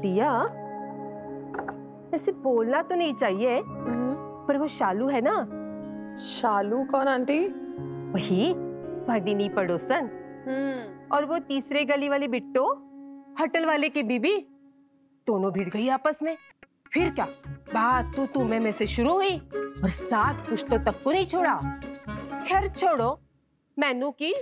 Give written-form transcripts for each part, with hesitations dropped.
दिया, ऐसे बोलना तो नहीं चाहिए, पर वो शालू है ना। शालू कौन आंटी? वही भगिनी पड़ोसन। और वो तीसरे गली वाली बिट्टो, होटल वाले की बीबी, दोनों भिड़ गई आपस में। फिर क्या बात तू मैं से शुरू हुई और साथ पुश्तों तक को नहीं छोड़ा। खैर छोड़ो, मैनू की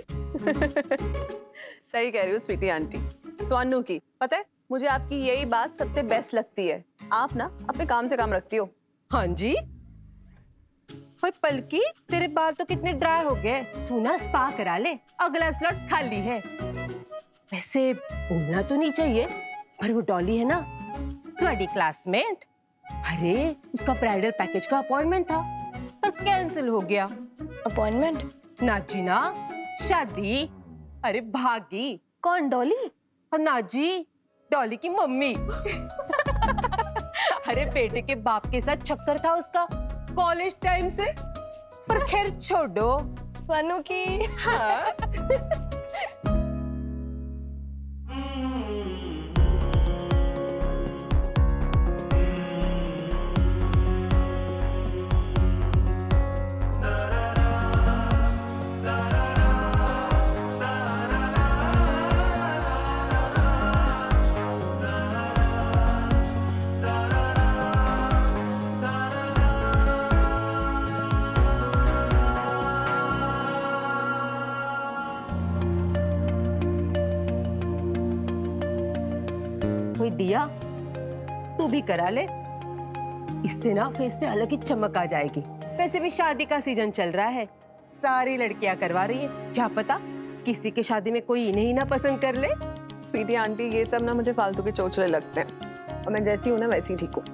सही कह रही हो स्वीटी आंटी। तो अन्नू की पता है, मुझे आपकी यही बात सबसे बेस्ट लगती है। आप ना अपने काम से काम रखती हो। हाँ जी। ओए पलकी, तेरे बाल तो कितने ड्राई हो गए, तू ना स्पा करा ले, अगला स्लॉट खाली है। वैसे बोलना तो नहीं चाहिए, पर वो डॉली है ना, तुम्हारी क्लासमेट, अरे उसका ब्राइडल पैकेज का अपॉइंटमेंट था पर कैंसिल हो गया। अपॉइंटमेंट? ना जी ना, शादी। अरे भागी। कौन, डॉली? और ना जी, डॉली की मम्मी। अरे बेटे के बाप के साथ चक्कर था उसका कॉलेज टाइम से, पर खैर छोड़ो। वनु की। हाँ। दिया, तू भी करा ले, इससे ना फेस पे अलग ही चमक आ जाएगी। वैसे भी शादी का सीजन चल रहा है, सारी लड़कियां करवा रही है, क्या पता किसी की शादी में कोई इन्हें ही ना पसंद कर ले। स्वीटी आंटी, ये सब ना मुझे फालतू के चोचले लगते हैं, और मैं जैसी हूँ ना वैसी ही ठीक हूँ।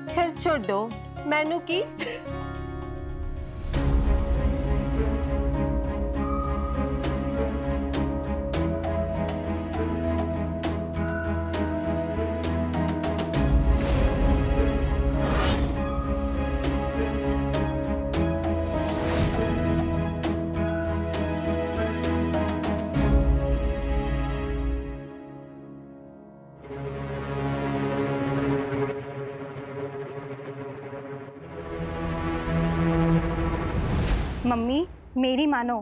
खैर छोड़ दो, मैनू की। मम्मी मेरी मानो,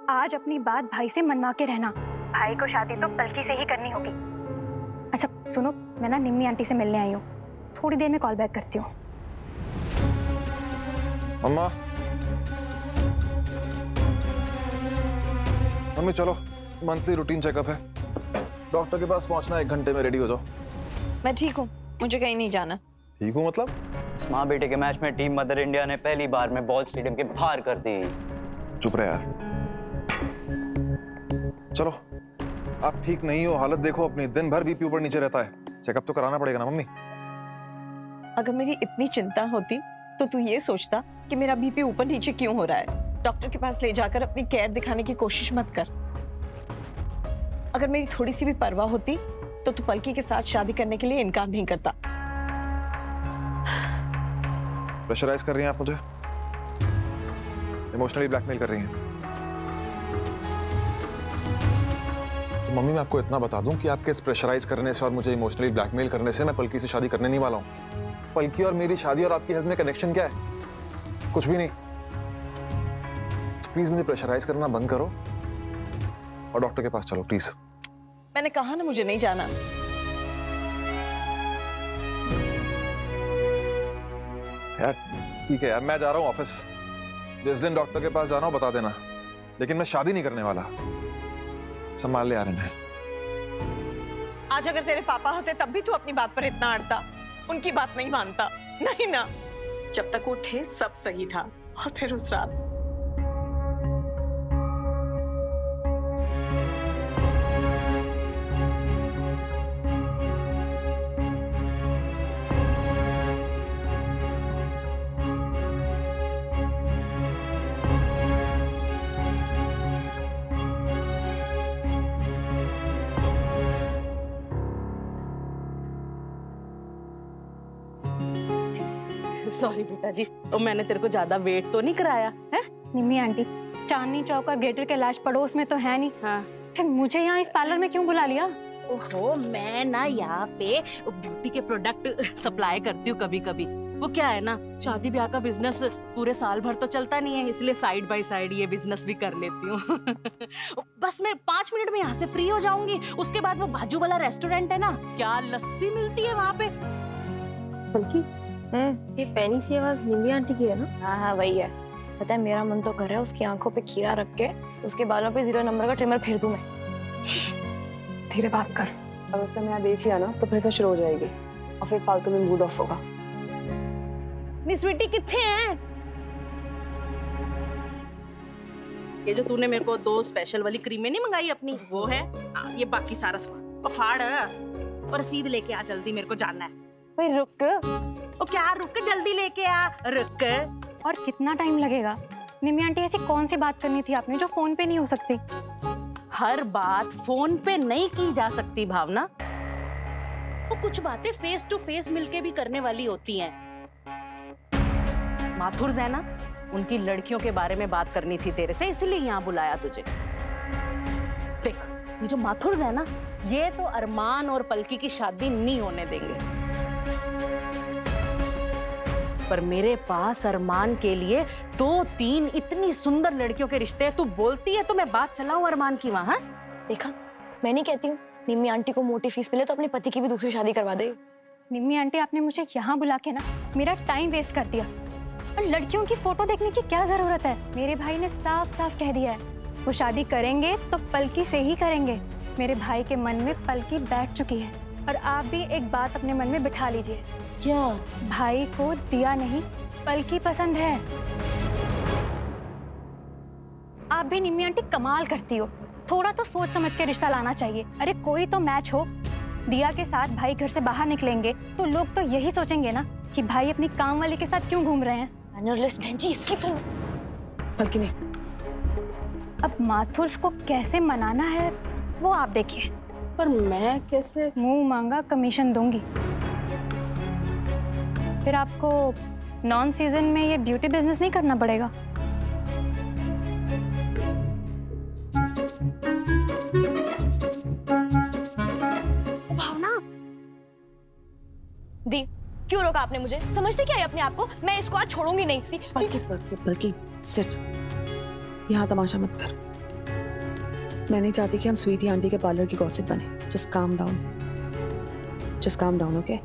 आज अपनी बात भाई से मनवा के रहना। भाई को शादी तो पलकी से ही करनी होगी। अच्छा सुनो, मैं ना निम्मी आंटी से मिलने आई हूँ, थोड़ी देर में कॉल बैक करती हूँ। मम्मा, मम्मी चलो, मंथली रूटीन चेकअप है, डॉक्टर के पास पहुंचना, 1 घंटे में रेडी हो जाओ। मैं ठीक हूँ, मुझे कहीं नहीं जाना। ठीक हूँ मतलब? इस माँ बेटे के मैच में टीम मदर इंडिया ने पहली बार में बॉल स्टेडियम के बाहर कर दी। चुप रहे यार। चलो, आप ठीक नहीं हो, हालत देखो अपनी, दिन भर बीपी ऊपर नीचे रहता है, चेकअप तो कराना पड़ेगा ना मम्मी। अगर मेरी इतनी चिंता होती तो तू ये सोचता कि मेरा बीपी ऊपर नीचे क्यों हो रहा है। डॉक्टर के पास ले जाकर अपनी केयर दिखाने की कोशिश मत कर। अगर मेरी थोड़ी सी भी परवाह होती तो तू पलकी के साथ शादी करने के लिए इनकार नहीं करता। प्रेशराइज कर रही हैं आप मुझे, इमोशनली ब्लैकमेल कर रही हैं। तो मम्मी मैं आपको इतना बता दूं कि आपके इस प्रेशराइज करने से और मुझे इमोशनली ब्लैकमेल करने से मैं पलकी से शादी करने नहीं वाला हूं। पलकी और मेरी शादी और आपकी हेल्थ में कनेक्शन क्या है? कुछ भी नहीं। प्लीज मुझे प्रेशराइज करना बंद करो और डॉक्टर के पास चलो प्लीज। मैंने कहा ना मुझे नहीं जाना। यार ठीक है यार, मैं जा रहा हूँ ऑफिस, जिस दिन डॉक्टर के पास जाना हो बता देना, लेकिन मैं शादी नहीं करने वाला। संभाल ले यार इन्हें। आज अगर तेरे पापा होते तब भी तू अपनी बात पर इतना अड़ता, उनकी बात नहीं मानता। नहीं ना, जब तक वो थे सब सही था, और फिर उस रात सॉरी बेटा जी, तो मैंने तेरे को ज्यादा वेट तो नहीं कराया है? निम्मी आंटी, चांदनी चौक और ग्रेटर कैलाश पड़ोस में तो है नहीं। हाँ। फिर मुझे यहाँ इस पार्लर में क्यों बुला लिया? ओहो, मैं ना यहाँ पे ब्यूटी के प्रोडक्ट सप्लाई करती हूँ कभी कभी। वो क्या है ना, शादी ब्याह का बिजनेस पूरे साल भर तो चलता नहीं है, इसलिए साइड बाय साइड ये बिजनेस भी कर लेती हूँ। बस मैं 5 मिनट में यहाँ से फ्री हो जाऊंगी। उसके बाद वो बाजू वाला रेस्टोरेंट है ना, क्या लस्सी मिलती है वहाँ पे। बल्कि ये पैनी सी आवाज निम्मी आंटी की है ना? हाँ हाँ वही है। पता है मेरा मन तो कर रहा है उसकी आंखों पे खीरा रख के उसके बालों पे 0 नंबर का ट्रिमर फेर दूं मैं। धीरे बात कर। अगर उसने मेरा देख लिया ना तो फिर से शुरू हो जाएगी और फिर फालतू में मूड ऑफ होगा। नी स्वीटी किथे हैं? ये जो तूने मेरे को 2 स्पेशल वाली क्रीमें नहीं मंगाई अपनी, वो है। हाँ, ये बाकी सारा सामान और फाड़ और रसीद लेके आ जल्दी, मेरे को जानना है। भाई रुक। ओ क्या रुक, जल्दी लेके आ, रुक। और कितना टाइम लगेगा? निम्मी आंटी ऐसी कौन सी बात करनी थी आपने जो फोन पे नहीं हो सकती? हर बात फोन पे नहीं की जा सकती भावना, तो कुछ बातें फेस टू फेस मिलके भी करने वाली होती हैं। माथुर जैना, उनकी लड़कियों के बारे में बात करनी थी तेरे से, इसलिए यहाँ बुलाया तुझे। देख, ये जो माथुर है ना, ये तो अरमान और पलकी की शादी नहीं होने देंगे। पर मेरे पास अरमान के लिए 2-3 इतनी सुंदर लड़कियों के रिश्ते हैं। तू बोलती है तो मैं बात चलाऊं अरमान की वहां। देखा, मैं नहीं कहती हूँ निम्मी आंटी को मोटी फीस मिले तो अपने पति की भी दूसरी शादी करवा दे। निम्मी आंटी, आपने मुझे यहाँ बुला के ना मेरा टाइम वेस्ट कर दिया। और लड़कियों की फोटो देखने की क्या जरूरत है? मेरे भाई ने साफ साफ कह दिया है, वो शादी करेंगे तो पलकी से ही करेंगे। मेरे भाई के मन में पलकी बैठ चुकी है। और आप भी एक बात अपने मन में बिठा लीजिए। क्या? भाई को दिया नहीं, पलकी पसंद है। आप भी निम्मी आंटी कमाल करती हो, थोड़ा तो सोच समझ के रिश्ता लाना चाहिए। अरे कोई तो मैच हो। दिया के साथ भाई घर से बाहर निकलेंगे तो लोग तो यही सोचेंगे ना कि भाई अपनी काम वाले के साथ क्यों घूम रहे हैं। इसकी तो बल्कि नहीं। अब माथुर्स को कैसे मनाना है वो आप देखिए। पर मैं कैसे? मुंह मांगा कमीशन दूंगी। फिर आपको नॉन सीजन में ये ब्यूटी बिजनेस नहीं करना पड़ेगा। भावना दी, क्यों रोका आपने मुझे? समझते क्या है अपने आप को? मैं इसको आज छोड़ूंगी नहीं। बल्कि सिट, यहाँ तमाशा मत कर। मैं नहीं चाहती कि हम स्वीटी आंटी के पार्लर की गॉसिप बने। Just calm down, okay?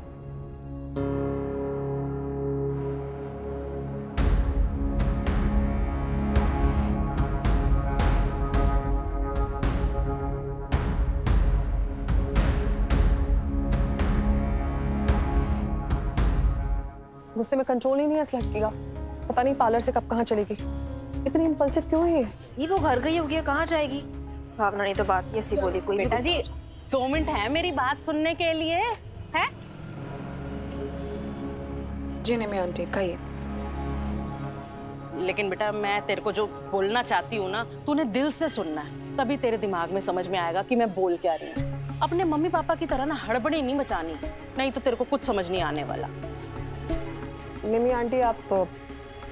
मुझसे में कंट्रोल ही नहीं है इस लड़की का। पता नहीं पार्लर से कब कहाँ चली गई। इतनी इम्पल्सिव क्यों है ये? वो घर गई होगी, कहाँ जाएगी? भावना ने तो बात ऐसी बोली। कोई बेटा जी 2 मिनट है मेरी बात सुनने के लिए, है? जी निम्मी आंटी, कहिए। लेकिन बेटा मैं तेरे को जो बोलना चाहती हूँ ना, तूने दिल से सुनना है, तभी तेरे दिमाग में समझ में आएगा कि मैं बोल क्या रही हूँ। अपने मम्मी पापा की तरह ना हड़बड़ी नहीं मचानी, नहीं तो तेरे को कुछ समझ नहीं आने वाला। निम्मी आंटी, आप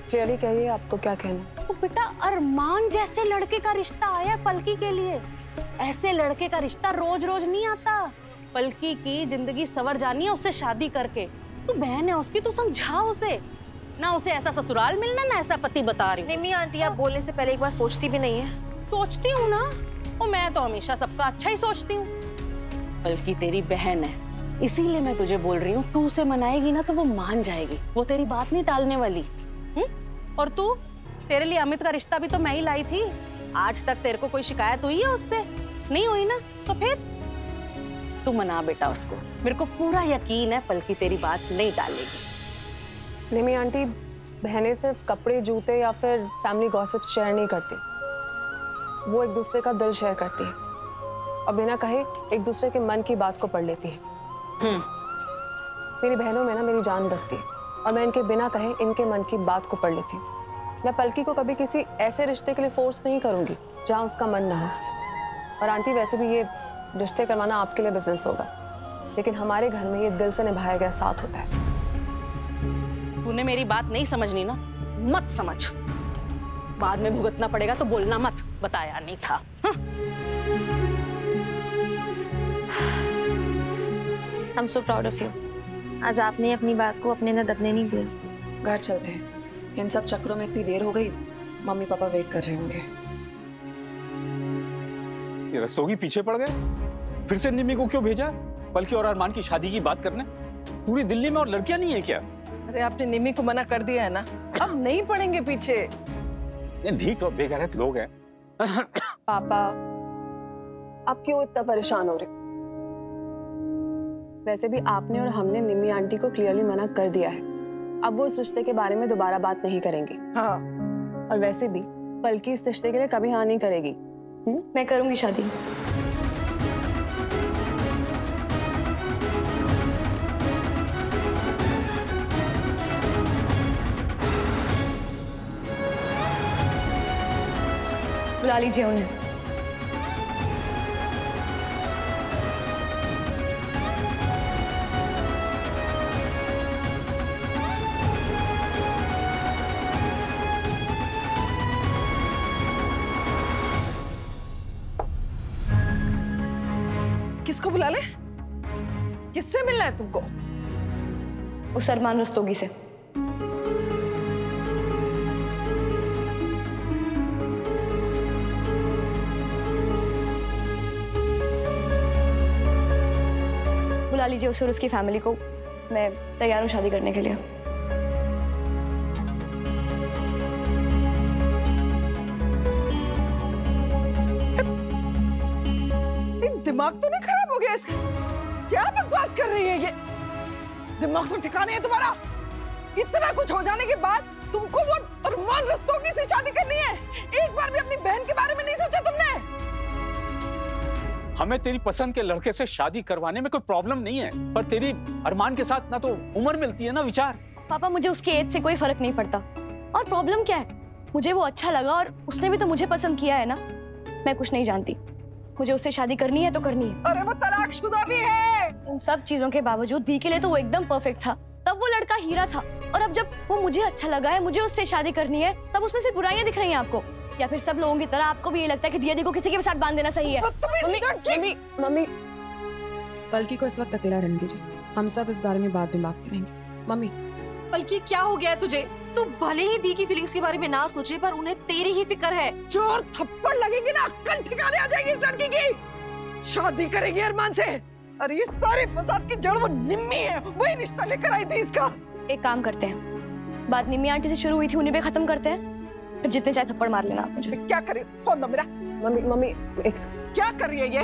क्लियरली कहिए, आपको क्या कहना? तो बेटा अरमान जैसे लड़के का रिश्ता आया पलकी के लिए। ऐसे लड़के का रिश्ता रोज रोज नहीं आता। पलकी की जिंदगी सवर जानी है उससे शादी करके। तू बहन है उसकी, तू समझा उसे ना। उसे ऐसा ससुराल मिलना, ना ऐसा पति बता रही। निम्मी आंटी, आप बोलने से पहले एक बार सोचती भी नहीं है? सोचती हूँ ना, और मैं तो हमेशा सबका अच्छा ही सोचती हूँ। पलकी तेरी बहन है, इसीलिए मैं तुझे बोल रही हूँ। तू उसे मनाएगी ना तो वो मान जाएगी, वो तेरी बात नहीं टालने वाली। और तू, तेरे लिए अमित का रिश्ता भी तो मैं ही लाई थी। आज तक तेरे को कोई शिकायत हुई है उससे? नहीं हुई ना, तो फिर तू मना बेटा उसको। मेरे को पूरा यकीन है पलकी तेरी बात नहीं टालेगी। निम्मी आंटी, बहनें सिर्फ कपड़े, जूते या फिर फैमिली गॉसिप्स शेयर नहीं करती, वो एक दूसरे का दिल शेयर करती है और बिना कहे एक दूसरे के मन की बात को पढ़ लेती है। मेरी बहनों में ना मेरी जान बसती है और मैं इनके बिना कहे इनके मन की बात को पढ़ लेती हूँ। मैं पलकी को कभी किसी ऐसे रिश्ते के लिए फोर्स नहीं करूंगी जहाँ उसका मन ना हो। और आंटी, वैसे भी ये रिश्ते करवाना आपके लिए बिजनेस होगा, लेकिन हमारे घर में ये दिल से निभाया गया साथ होता है। तूने मेरी बात नहीं समझनी ना, मत समझ। बाद में भुगतना पड़ेगा तो बोलना मत, बताया नहीं था। I'm so proud of you. आज आपने अपनी बात को अपने न दबने नहीं दिया। घर चलते हैं, इन सब चक्रों में इतनी देर हो गई, मम्मी पापा वेट कर रहे होंगे। ये रस्तोगी पीछे पड़ गए? फिर से निम्मी को क्यों भेजा? पलकी और अरमान की शादी की बात करने? पूरी दिल्ली में और लड़कियां नहीं है क्या? अरे आपने निम्मी को मना कर दिया है ना, अब नहीं पड़ेंगे पीछे। ये ढीठ और बेगैरत लोग हैं। पापा, आप क्यों इतना परेशान हो रहे? वैसे भी आपने और हमने निम्मी आंटी को क्लियरली मना कर दिया है। अब वो इस रिश्ते के बारे में दोबारा बात नहीं करेंगी। हाँ। और वैसे भी पलकी इस रिश्ते के लिए कभी हाँ नहीं करेगी। मैं करूंगी शादी। बुला लीजिए उन्हें। किसको बुला ले? किससे मिलना है तुमको? उस अरमान रस्तोगी से। बुला लीजिए उसे और उसकी फैमिली को। मैं तैयार हूँ शादी करने के लिए। दिमाग तो नहीं खराब हो गया इसका? क्या बकवास कर रही है ये? दिमाग तो ठिकाने है तुम्हारा? इतना कुछ हो जाने के बाद तुमको वो अरमान रस्तोगी से शादी करनी है? एक बार भी अपनी बहन के बारे में नहीं सोचा तुमने? हमें तेरी पसंद के लड़के से शादी करवाने में कोई प्रॉब्लम नहीं है, पर तेरी अरमान के साथ ना तो उम्र मिलती है ना विचार। पापा, मुझे उसकी एज से कोई फर्क नहीं पड़ता। और प्रॉब्लम क्या है? मुझे वो अच्छा लगा और उसने भी तो मुझे पसंद किया है ना। मैं कुछ नहीं जानती, मुझे उससे शादी करनी है तो करनी है। अरे वो तलाकशुदा भी है। इन सब चीजों के बावजूद दी के लिए तो वो एकदम परफेक्ट था। तब वो लड़का हीरा था, और अब जब वो मुझे अच्छा लगा है, मुझे उससे शादी करनी है, तब उसमें सिर्फ बुराइयां दिख रही हैं आपको? या फिर सब लोगों की तरह आपको भी ये लगता है कि दिया दी को किसी के साथ बांध देना सही है? मम्मी, पलकी को इस वक्त अकेला रहने दीजिए। हम सब इस बारे में बाद में बात करेंगे। मम्मी। बल्कि क्या हो गया है तुझे? तू भले ही दी की फीलिंग्स के बारे में ना सोचे, पर उन्हें तेरी ही फिक्र है। जोर थप्पड़ लगेगी ना, अक्ल ठिकाने आ जाएगी इस लड़की की। शादी करेगी अरमान से। अरे ये सारे फसाद की जड़ वो निम्मी है, वही रिश्ता लेकर आई थी इसका। एक काम करते हैं, बात निम्मी आंटी से शुरू हुई थी, उन्हीं पे खत्म करते हैं, फिर जितने चाहे थप्पड़ मार लेना आप मुझे। क्या करे? फोन दो मेरा। मम्मी क्या कर रही है ये?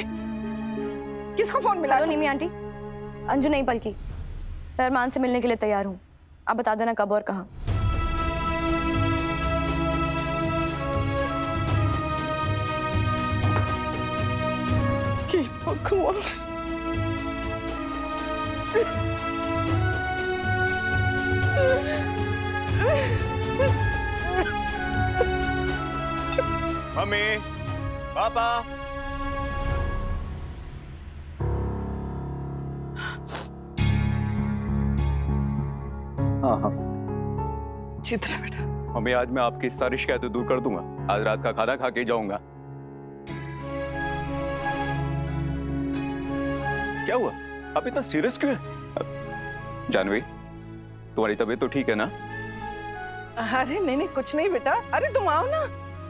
किसको फोन मिला? हेलो निम्मी आंटी। अंजू नहीं पलकी। मैं अरमान से मिलने के लिए तैयार हूँ, आप बता देना कब और कहाँ। भगवान। मम्मी, पापा। हाँ हाँ चित्र बेटा। मम्मी, आज मैं आपकी सारी शिकायतें दूर कर दूंगा। आज रात का खाना खा के ही जाऊंगा। क्या हुआ? आप इतना सीरियस क्यों है? जानवी, तुम्हारी तबीयत तो ठीक है ना? अरे नहीं नहीं, कुछ नहीं बेटा। अरे तुम आओ ना,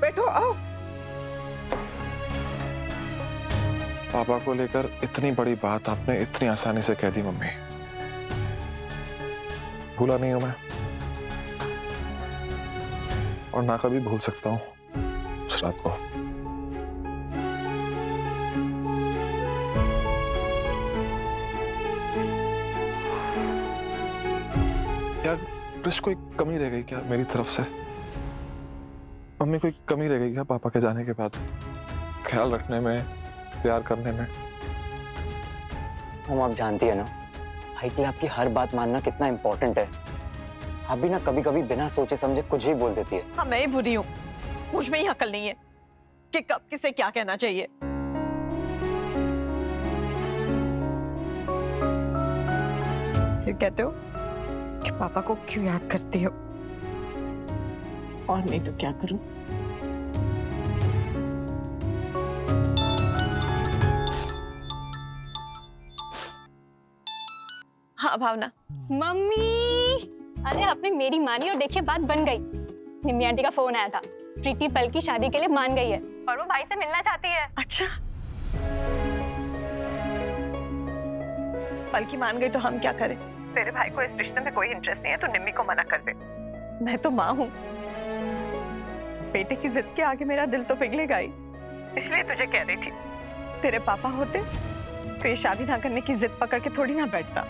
बैठो, आओ। पापा को लेकर इतनी बड़ी बात आपने इतनी आसानी से कह दी मम्मी। भूला नहीं हूं मैं, और ना कभी भूल सकता हूं उस रात को। क्या कृष कोई कमी रह गई क्या मेरी तरफ से? मम्मी, कोई कमी रह गई क्या पापा के जाने के बाद? ख्याल रखने में, प्यार करने में? हम आप जानती है ना, भाई के लिए आपकी हर बात मानना कितना इम्पोर्टेंट है। आप भी ना कभी कभी बिना सोचे समझे कुछ भी बोल देती है। हाँ, मैं ही बुरी हूँ। मुझ में ही अकल नहीं है कि कब किसे क्या कहना चाहिए। फिर कहते हो कि पापा को क्यों याद करती हो, और नहीं तो क्या करूं? हाँ भावना। मम्मी, अरे आपने मेरी मानी और देखिए बात बन गई। निम्मी आंटी का फोन आया था, प्रीति पल की शादी के लिए मान गई है और वो भाई से मिलना चाहती है। अच्छा, पल की मान गई तो हम क्या करें? तेरे भाई को इस रिश्ते में कोई इंटरेस्ट नहीं है तो निम्मी को मना कर दे। मैं तो माँ हूँ, बेटे की जिद के आगे मेरा दिल तो पिघलेगा ही, इसलिए तुझे कह रही थी। तेरे पापा होते तो ये शादी ना करने की जिद पकड़ के थोड़ी ना बैठता।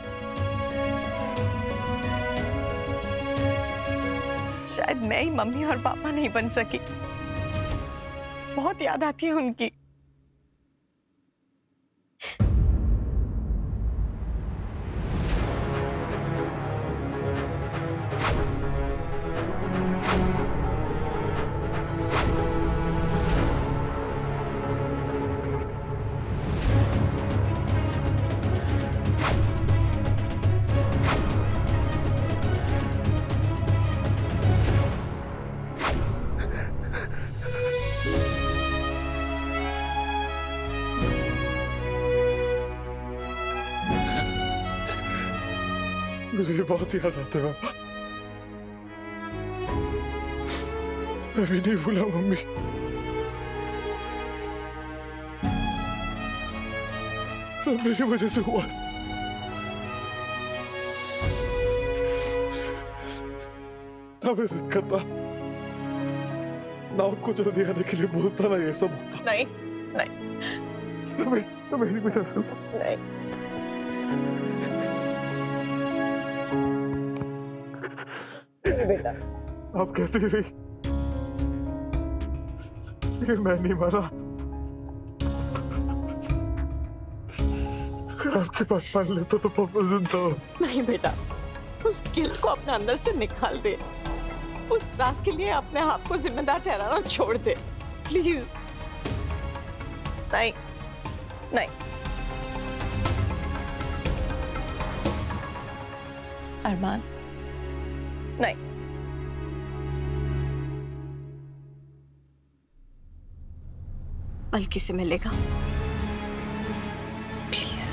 शायद मैं ही मम्मी और पापा नहीं बन सकी। बहुत याद आती है उनकी। मुझे बहुत याद आते हैं पापा। मैं भी नहीं भूला मम्मी। सब मेरी वजह से हुआ। ना मैं जिद करता, ना उनको जल्दी आने के लिए बोलता, ना ये सब होता। नहीं नहीं, सब मेरी वजह से हुआ। नहीं, बेटा आप कहती रही, लेकिन मैं नहीं माना। अगर आपकी बात मान लेता तो पापा जिंदा हो। नहीं बेटा, उस गिल्ट को अपने अंदर से निकाल दे। उस रात के लिए अपने आप को जिम्मेदार ठहराना छोड़ दे, प्लीज। नहीं नहीं, अरमान नहीं। पलकी से मिलेगा प्लीज।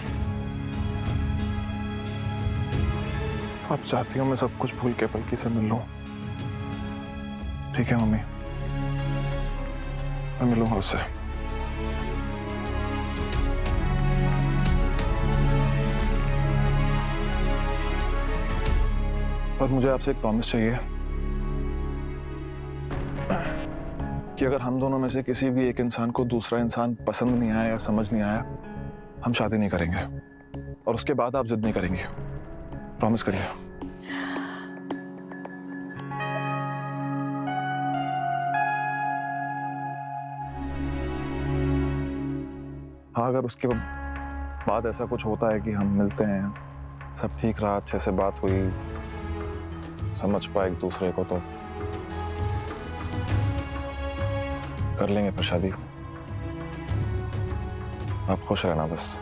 आप चाहती हो मैं सब कुछ भूल के पलकी से मिल लूं? ठीक है मम्मी, मैं मिलूंगा उससे। पर मुझे आपसे एक प्रॉमिस चाहिए कि अगर हम दोनों में से किसी भी एक इंसान को दूसरा इंसान पसंद नहीं आया या समझ नहीं आया, हम शादी नहीं करेंगे। और उसके बाद आप जिद नहीं करेंगे। प्रॉमिस करिए। हाँ, अगर उसके बाद ऐसा कुछ होता है कि हम मिलते हैं, सब ठीक रहा, अच्छे से बात हुई, समझ पाए एक दूसरे को, तो कर लेंगे फिर शादी। आप खुश रहना बस।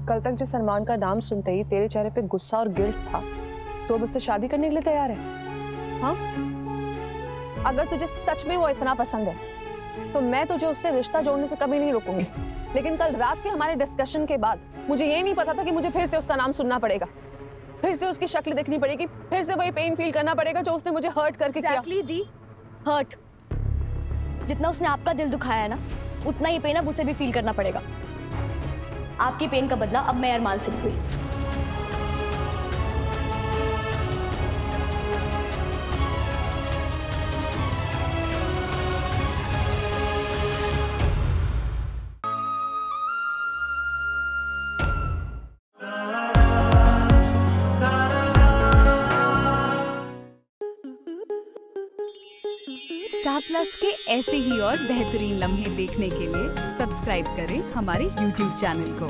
कल तक जिस सलमान का नाम सुनते ही तेरे चेहरे पे गुस्सा और गिल्ट था, तो अब उससे शादी करने के लिए तैयार है? हाँ, अगर तुझे सच में वो इतना पसंद है तो मैं तुझे उससे रिश्ता जोड़ने से कभी नहीं रोकूंगी। लेकिन कल रात के हमारे डिस्कशन के बाद मुझे ये नहीं पता था कि मुझे फिर से उसका नाम सुनना पड़ेगा, फिर से उसकी शक्ल देखनी पड़ेगी, फिर से वही पेन फील करना पड़ेगा जो उसने मुझे हर्ट करके किया। दी हर्ट, जितना उसने आपका दिल दुखाया है ना, उतना ही पेन अब उसे भी फील करना पड़ेगा। आपकी पेन का बदला अब मैं अरमान से लूंगी। स्टार प्लस के ऐसे ही और बेहतरीन लम्हे देखने के लिए सब्सक्राइब करें हमारे YouTube चैनल को।